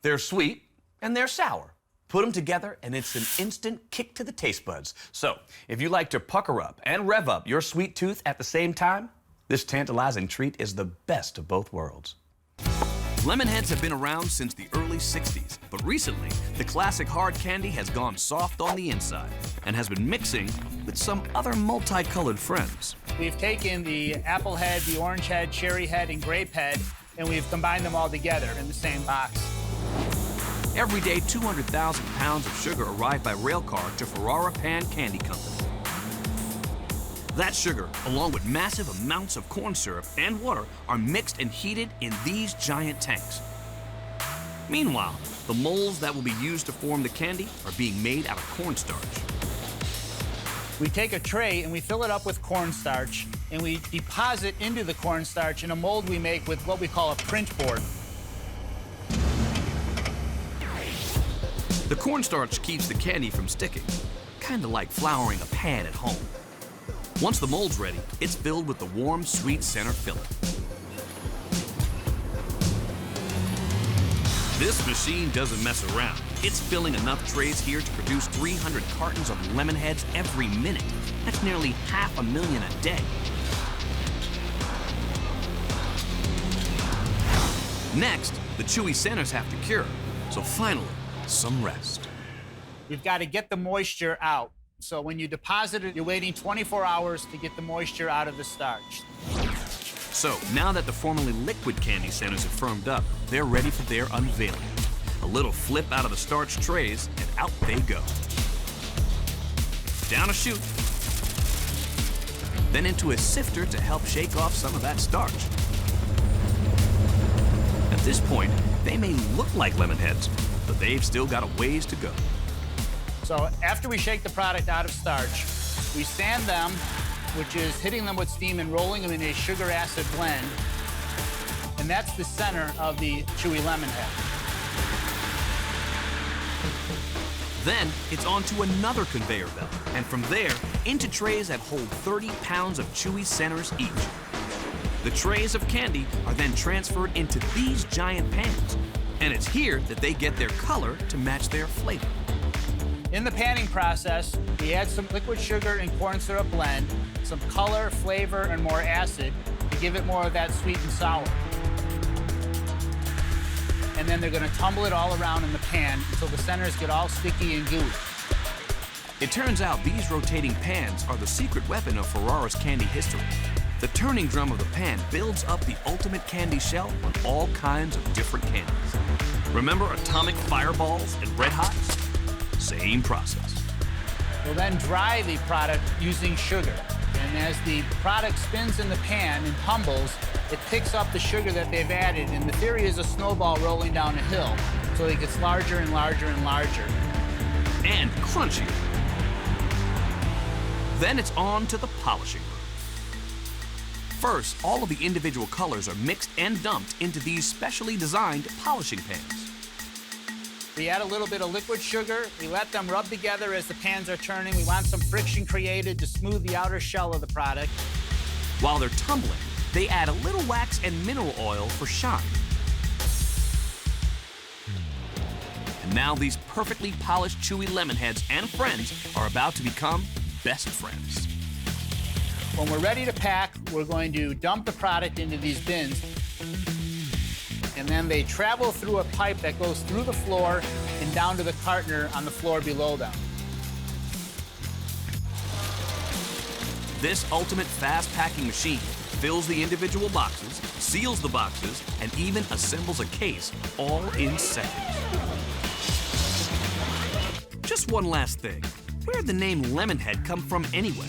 They're sweet and they're sour. Put them together and it's an instant kick to the taste buds. So, if you like to pucker up and rev up your sweet tooth at the same time, this tantalizing treat is the best of both worlds. Lemonheads have been around since the early 60s, but recently, the classic hard candy has gone soft on the inside and has been mixing with some other multicolored friends. We've taken the apple head, the orange head, cherry head, and grape head, and we've combined them all together in the same box. Every day, 200,000 pounds of sugar arrive by rail car to Ferrara Pan Candy Company. That sugar, along with massive amounts of corn syrup and water, are mixed and heated in these giant tanks. Meanwhile, the molds that will be used to form the candy are being made out of cornstarch. We take a tray and we fill it up with cornstarch, and we deposit into the cornstarch in a mold we make with what we call a print board. The cornstarch keeps the candy from sticking, kind of like flouring a pan at home. Once the mold's ready, it's filled with the warm, sweet center filling. This machine doesn't mess around. It's filling enough trays here to produce 300 cartons of Lemonheads every minute. That's nearly 500,000 a day. Next, the chewy centers have to cure. So finally, some rest. You've got to get the moisture out. So when you deposit it, you're waiting 24 hours to get the moisture out of the starch. So now that the formerly liquid candy centers have firmed up, they're ready for their unveiling. A little flip out of the starch trays, and out they go. Down a chute, then into a sifter to help shake off some of that starch. At this point, they may look like Lemonheads, but they've still got a ways to go. So after we shake the product out of starch, we sand them, which is hitting them with steam and rolling them in a sugar-acid blend. And that's the center of the chewy Lemonhead. Then it's on to another conveyor belt, and from there, into trays that hold 30 pounds of chewy centers each. The trays of candy are then transferred into these giant pans, and it's here that they get their color to match their flavor. In the panning process, we add some liquid sugar and corn syrup blend, some color, flavor, and more acid to give it more of that sweet and sour. And then they're going to tumble it all around in the pan until the centers get all sticky and gooey. It turns out these rotating pans are the secret weapon of Ferrara's candy history. The turning drum of the pan builds up the ultimate candy shell on all kinds of different candies. Remember atomic fireballs and red hots? Same process. We'll then dry the product using sugar. And as the product spins in the pan and tumbles, it picks up the sugar that they've added. And the theory is a snowball rolling down a hill. So it gets larger and larger and larger. And crunchier. Then it's on to the polishing room. First, all of the individual colors are mixed and dumped into these specially designed polishing pans. We add a little bit of liquid sugar. We let them rub together as the pans are turning. We want some friction created to smooth the outer shell of the product. While they're tumbling, they add a little wax and mineral oil for shine. And now these perfectly polished chewy Lemonheads and friends are about to become best friends. When we're ready to pack, we're going to dump the product into these bins. And then they travel through a pipe that goes through the floor and down to the cartoner on the floor below them. This ultimate fast packing machine fills the individual boxes, seals the boxes, and even assembles a case all in seconds. Just one last thing. Where'd the name Lemonhead come from anyway?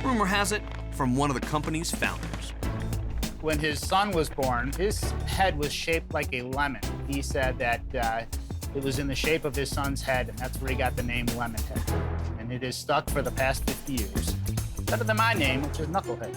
Rumor has it, from one of the company's founders. When his son was born, his head was shaped like a lemon. He said that it was in the shape of his son's head, and that's where he got the name Lemonhead. And it has stuck for the past 50 years. Better than my name, which is Knucklehead.